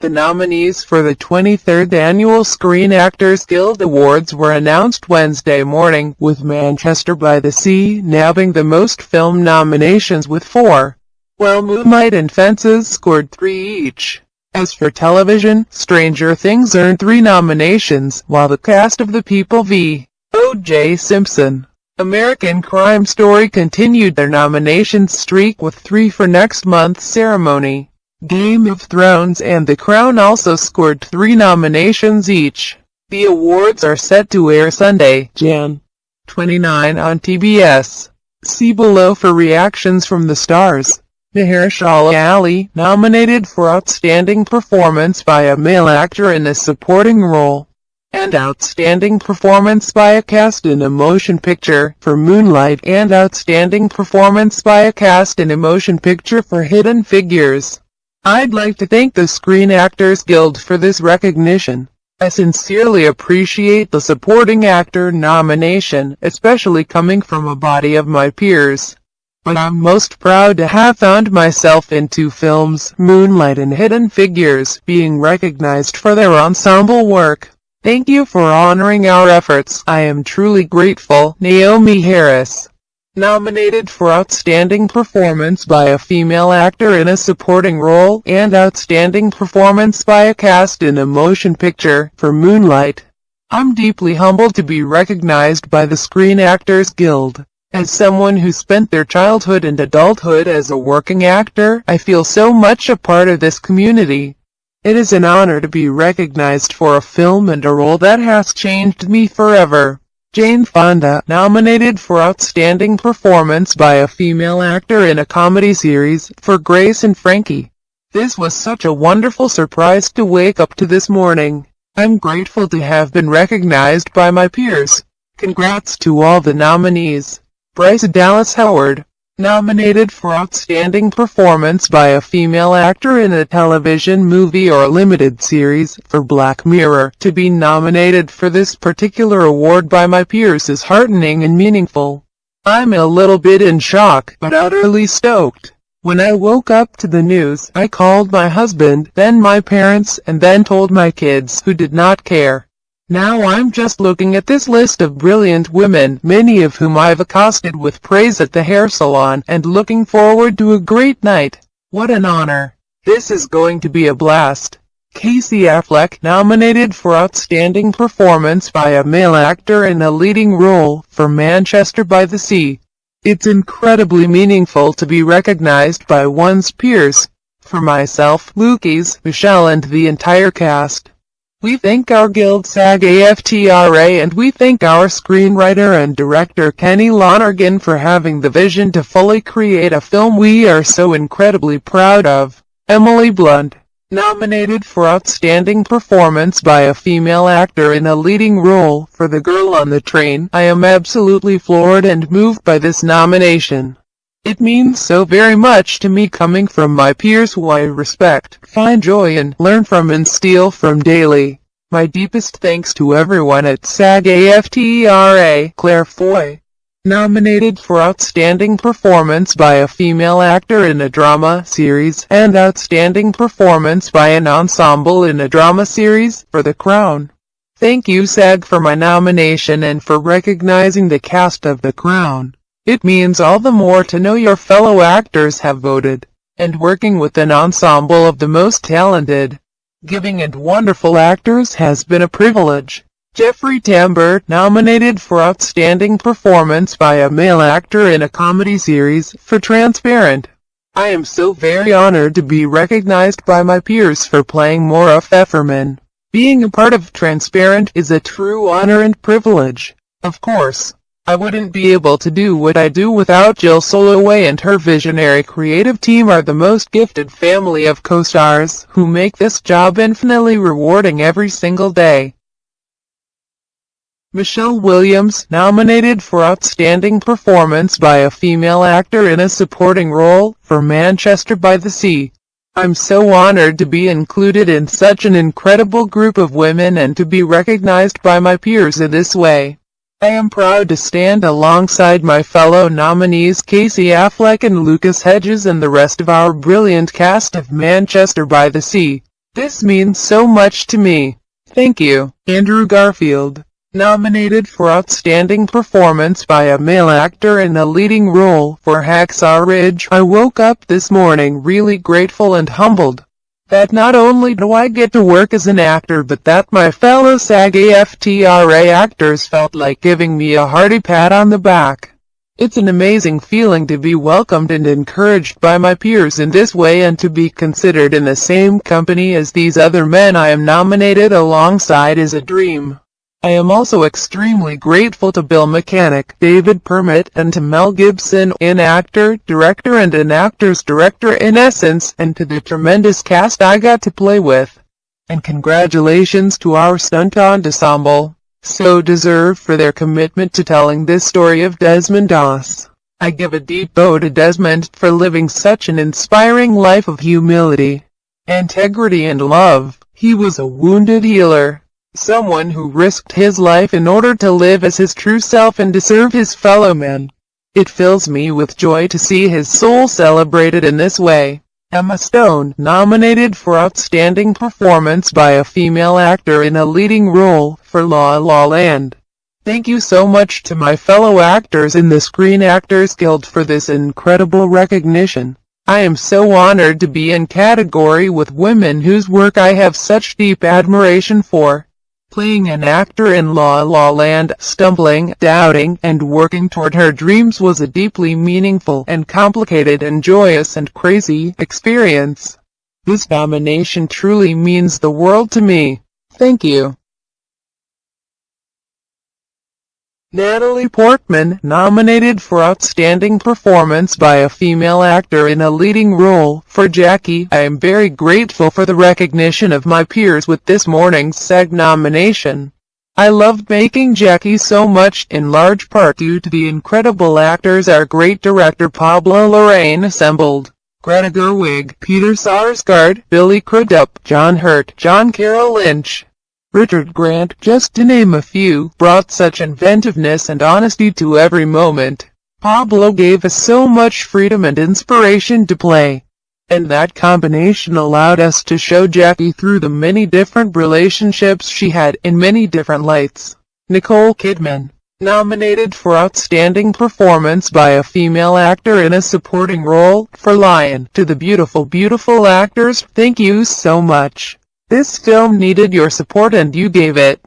The nominees for the 23rd Annual Screen Actors Guild Awards were announced Wednesday morning, with Manchester by the Sea nabbing the most film nominations with 4, while Moonlight and Fences scored 3 each. As for television, Stranger Things earned 3 nominations, while the cast of The People v. O.J. Simpson, American Crime Story continued their nominations streak with 3 for next month's ceremony. Game of Thrones and The Crown also scored 3 nominations each. The awards are set to air Sunday, Jan. 29 on TBS. See below for reactions from the stars. Mahershala Ali, nominated for Outstanding Performance by a Male Actor in a Supporting Role, and Outstanding Performance by a Cast in a Motion Picture for Moonlight, and Outstanding Performance by a Cast in a Motion Picture for Hidden Figures. I'd like to thank the Screen Actors Guild for this recognition. I sincerely appreciate the Supporting Actor nomination, especially coming from a body of my peers. But I'm most proud to have found myself in 2 films, Moonlight and Hidden Figures, being recognized for their ensemble work. Thank you for honoring our efforts. I am truly grateful. Naomi Harris. Nominated for Outstanding Performance by a Female Actor in a Supporting Role, and Outstanding Performance by a Cast in a Motion Picture for Moonlight. I'm deeply humbled to be recognized by the Screen Actors Guild. As someone who spent their childhood and adulthood as a working actor, I feel so much a part of this community. It is an honor to be recognized for a film and a role that has changed me forever. Jane Fonda, nominated for Outstanding Performance by a Female Actor in a Comedy Series for Grace and Frankie. This was such a wonderful surprise to wake up to this morning. I'm grateful to have been recognized by my peers. Congrats to all the nominees. Bryce Dallas Howard, nominated for Outstanding Performance by a Female Actor in a Television Movie or Limited Series for Black Mirror. To be nominated for this particular award by my peers is heartening and meaningful. I'm a little bit in shock, but utterly stoked. When I woke up to the news, I called my husband, then my parents, and then told my kids, who did not care. Now I'm just looking at this list of brilliant women, many of whom I've accosted with praise at the hair salon, and looking forward to a great night. What an honor. This is going to be a blast. Casey Affleck, nominated for Outstanding Performance by a Male Actor in a Leading Role for Manchester by the Sea. It's incredibly meaningful to be recognized by one's peers. For myself, Lucas, Michelle and the entire cast, we thank our guild SAG AFTRA, and we thank our screenwriter and director Kenny Lonergan for having the vision to fully create a film we are so incredibly proud of. Emily Blunt, nominated for Outstanding Performance by a Female Actor in a Leading Role for The Girl on the Train. I am absolutely floored and moved by this nomination. It means so very much to me, coming from my peers who I respect, find joy in, learn from and steal from daily. My deepest thanks to everyone at SAG AFTRA. Claire Foy, nominated for Outstanding Performance by a Female Actor in a Drama Series, and Outstanding Performance by an Ensemble in a Drama Series for The Crown. Thank you SAG for my nomination and for recognizing the cast of The Crown. It means all the more to know your fellow actors have voted, and working with an ensemble of the most talented, giving and wonderful actors has been a privilege. Jeffrey Tambor, nominated for Outstanding Performance by a Male Actor in a Comedy Series for Transparent. I am so very honored to be recognized by my peers for playing Maura Pfefferman. Being a part of Transparent is a true honor and privilege. Of course, I wouldn't be able to do what I do without Jill Soloway, and her visionary creative team are the most gifted family of co-stars who make this job infinitely rewarding every single day. Michelle Williams, nominated for Outstanding Performance by a Female Actor in a Supporting Role for Manchester by the Sea. I'm so honored to be included in such an incredible group of women and to be recognized by my peers in this way. I am proud to stand alongside my fellow nominees Casey Affleck and Lucas Hedges and the rest of our brilliant cast of Manchester by the Sea. This means so much to me. Thank you. Andrew Garfield, nominated for Outstanding Performance by a Male Actor in a Leading Role for Hacksaw Ridge. I woke up this morning really grateful and humbled that not only do I get to work as an actor, but that my fellow SAG AFTRA actors felt like giving me a hearty pat on the back. It's an amazing feeling to be welcomed and encouraged by my peers in this way, and to be considered in the same company as these other men I am nominated alongside is a dream. I am also extremely grateful to Bill Mechanic, David Permit, and to Mel Gibson, an actor, director and an actor's director in essence, and to the tremendous cast I got to play with. And congratulations to our stunt ensemble, so deserved for their commitment to telling this story of Desmond Doss. I give a deep bow to Desmond for living such an inspiring life of humility, integrity and love. He was a wounded healer, someone who risked his life in order to live as his true self and to serve his fellow men. It fills me with joy to see his soul celebrated in this way. Emma Stone, nominated for Outstanding Performance by a Female Actor in a Leading Role for La La Land. Thank you so much to my fellow actors in the Screen Actors Guild for this incredible recognition. I am so honored to be in category with women whose work I have such deep admiration for. Playing an actor in La La Land, stumbling, doubting, and working toward her dreams was a deeply meaningful and complicated and joyous and crazy experience. This nomination truly means the world to me. Thank you. Natalie Portman, nominated for Outstanding Performance by a Female Actor in a Leading Role for Jackie. I am very grateful for the recognition of my peers with this morning's SAG nomination. I loved making Jackie so much, in large part due to the incredible actors our great director Pablo Larraín assembled. Greta Gerwig, Peter Sarsgaard, Billy Crudup, John Hurt, John Carroll Lynch, Richard Grant, just to name a few, brought such inventiveness and honesty to every moment. Pablo gave us so much freedom and inspiration to play, and that combination allowed us to show Jackie through the many different relationships she had in many different lights. Nicole Kidman, nominated for Outstanding Performance by a Female Actor in a Supporting Role for Lion. To the beautiful actors, thank you so much. This film needed your support and you gave it.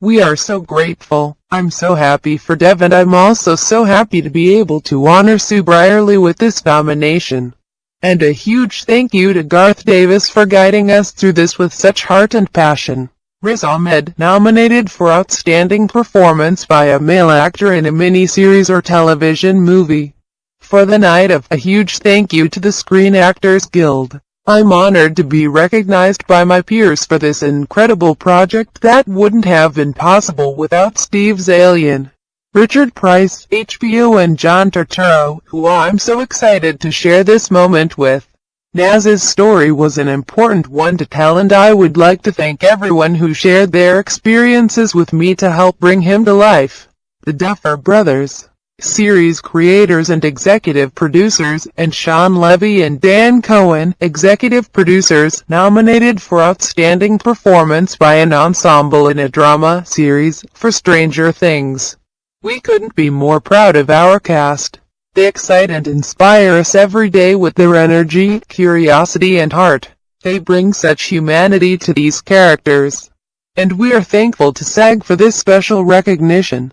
We are so grateful. I'm so happy for Dev, and I'm also so happy to be able to honor Sue Brierley with this nomination. And a huge thank you to Garth Davis for guiding us through this with such heart and passion. Riz Ahmed, nominated for Outstanding Performance by a Male Actor in a Miniseries or Television Movie for The Night Of. A huge thank you to the Screen Actors Guild. I'm honored to be recognized by my peers for this incredible project that wouldn't have been possible without Steve Zalian, Richard Price, HBO and John Turturro, who I'm so excited to share this moment with. Naz's story was an important one to tell, and I would like to thank everyone who shared their experiences with me to help bring him to life. The Duffer Brothers, series creators and executive producers, and Sean Levy and Dan Cohen, executive producers, nominated for Outstanding Performance by an Ensemble in a Drama Series for Stranger Things. We couldn't be more proud of our cast. They excite and inspire us every day with their energy, curiosity and heart. They bring such humanity to these characters, and we are thankful to SAG for this special recognition.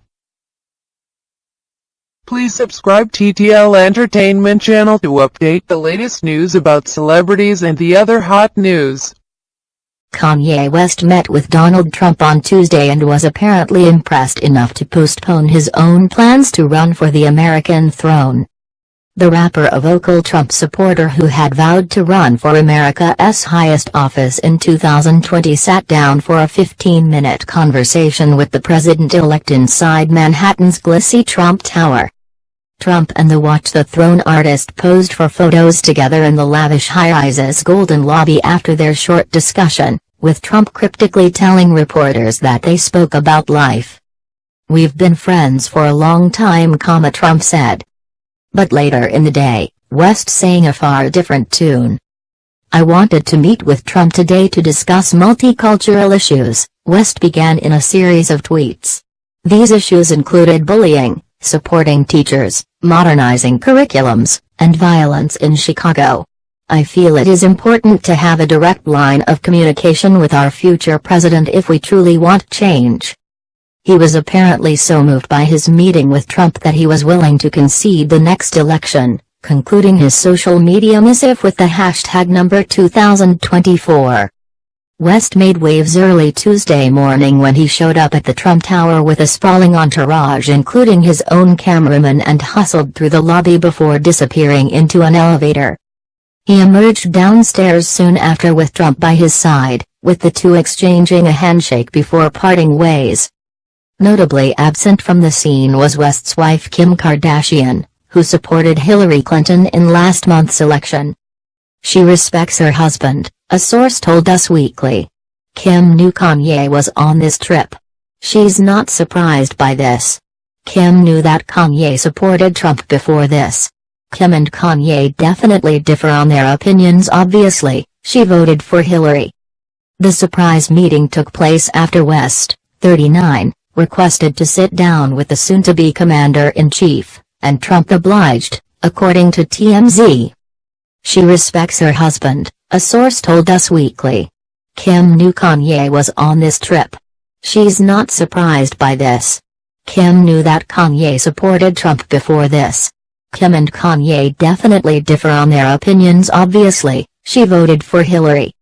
Please subscribe TTL Entertainment channel to update the latest news about celebrities and the other hot news. Kanye West met with Donald Trump on Tuesday and was apparently impressed enough to postpone his own plans to run for the American throne. The rapper, a vocal Trump supporter who had vowed to run for America's highest office in 2020, sat down for a 15-minute conversation with the president-elect inside Manhattan's glitzy Trump Tower. Trump and the Watch the Throne artist posed for photos together in the lavish high-rise's golden lobby after their short discussion, with Trump cryptically telling reporters that they spoke about life. "We've been friends for a long time," Trump said. But later in the day, West sang a far different tune. "I wanted to meet with Trump today to discuss multicultural issues," West began in a series of tweets. These issues included bullying, supporting teachers, modernizing curriculums, and violence in Chicago. "I feel it is important to have a direct line of communication with our future president if we truly want change." He was apparently so moved by his meeting with Trump that he was willing to concede the next election, concluding his social media missive with the hashtag number 2024. West made waves early Tuesday morning when he showed up at the Trump Tower with a sprawling entourage including his own cameraman and hustled through the lobby before disappearing into an elevator. He emerged downstairs soon after with Trump by his side, with the two exchanging a handshake before parting ways. Notably absent from the scene was West's wife Kim Kardashian, who supported Hillary Clinton in last month's election. She respects her husband, a source told Us Weekly. Kim knew Kanye was on this trip. She's not surprised by this. Kim knew that Kanye supported Trump before this. Kim and Kanye definitely differ on their opinions obviously, she voted for Hillary. The surprise meeting took place after West, 39, requested to sit down with the soon-to-be commander-in-chief, and Trump obliged, according to TMZ. She respects her husband, a source told Us Weekly. Kim knew Kanye was on this trip. She's not surprised by this. Kim knew that Kanye supported Trump before this. Kim and Kanye definitely differ on their opinions obviously, she voted for Hillary.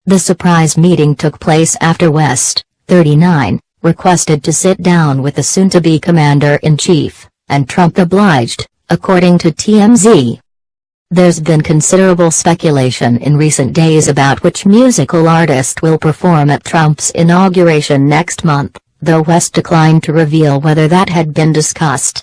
The surprise meeting took place after West, 39, requested to sit down with the soon-to-be commander-in-chief, and Trump obliged, according to TMZ. There's been considerable speculation in recent days about which musical artist will perform at Trump's inauguration next month, though West declined to reveal whether that had been discussed.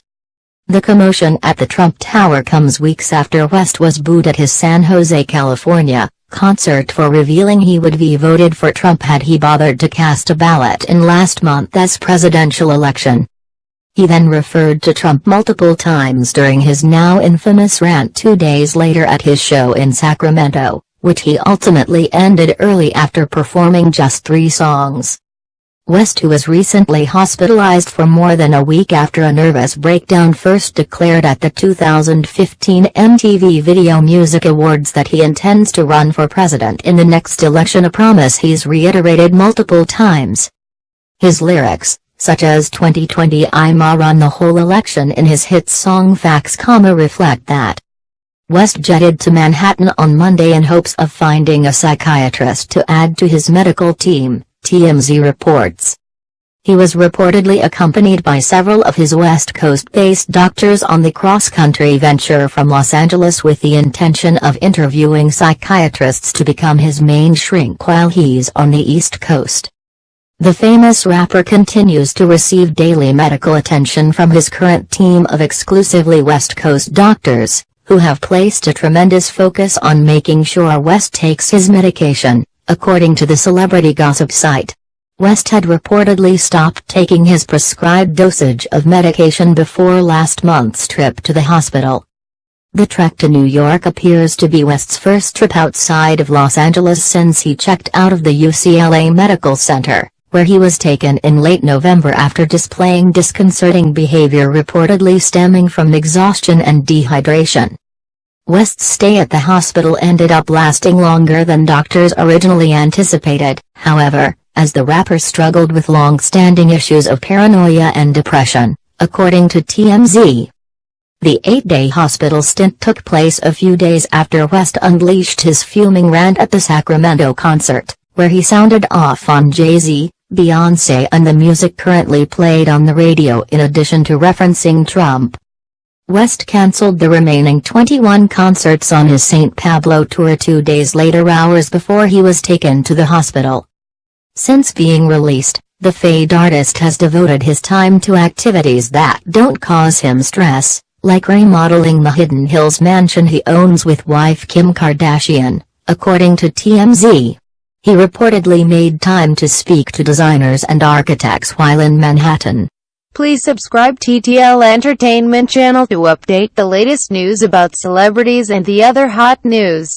The commotion at the Trump Tower comes weeks after West was booed at his San Jose, California, concert for revealing he would be voted for Trump had he bothered to cast a ballot in last month's presidential election. He then referred to Trump multiple times during his now infamous rant 2 days later at his show in Sacramento, which he ultimately ended early after performing just 3 songs. West, who was recently hospitalized for more than a week after a nervous breakdown, first declared at the 2015 MTV Video Music Awards that he intends to run for president in the next election, a promise he's reiterated multiple times. His lyrics, such as 2020 I'ma run the whole election in his hit song Facts, reflect that. West jetted to Manhattan on Monday in hopes of finding a psychiatrist to add to his medical team, TMZ reports. He was reportedly accompanied by several of his West Coast-based doctors on the cross-country venture from Los Angeles with the intention of interviewing psychiatrists to become his main shrink while he's on the East Coast. The famous rapper continues to receive daily medical attention from his current team of exclusively West Coast doctors, who have placed a tremendous focus on making sure West takes his medication, according to the celebrity gossip site. West had reportedly stopped taking his prescribed dosage of medication before last month's trip to the hospital. The trek to New York appears to be West's first trip outside of Los Angeles since he checked out of the UCLA Medical Center, where he was taken in late November after displaying disconcerting behavior reportedly stemming from exhaustion and dehydration. West's stay at the hospital ended up lasting longer than doctors originally anticipated, however, as the rapper struggled with long-standing issues of paranoia and depression, according to TMZ. The 8-day hospital stint took place a few days after West unleashed his fuming rant at the Sacramento concert, where he sounded off on Jay-Z, Beyoncé and the music currently played on the radio in addition to referencing Trump. West cancelled the remaining 21 concerts on his St. Pablo tour 2 days later, hours before he was taken to the hospital. Since being released, the famed artist has devoted his time to activities that don't cause him stress, like remodeling the Hidden Hills mansion he owns with wife Kim Kardashian, according to TMZ. He reportedly made time to speak to designers and architects while in Manhattan. Please subscribe TTL Entertainment channel to update the latest news about celebrities and the other hot news.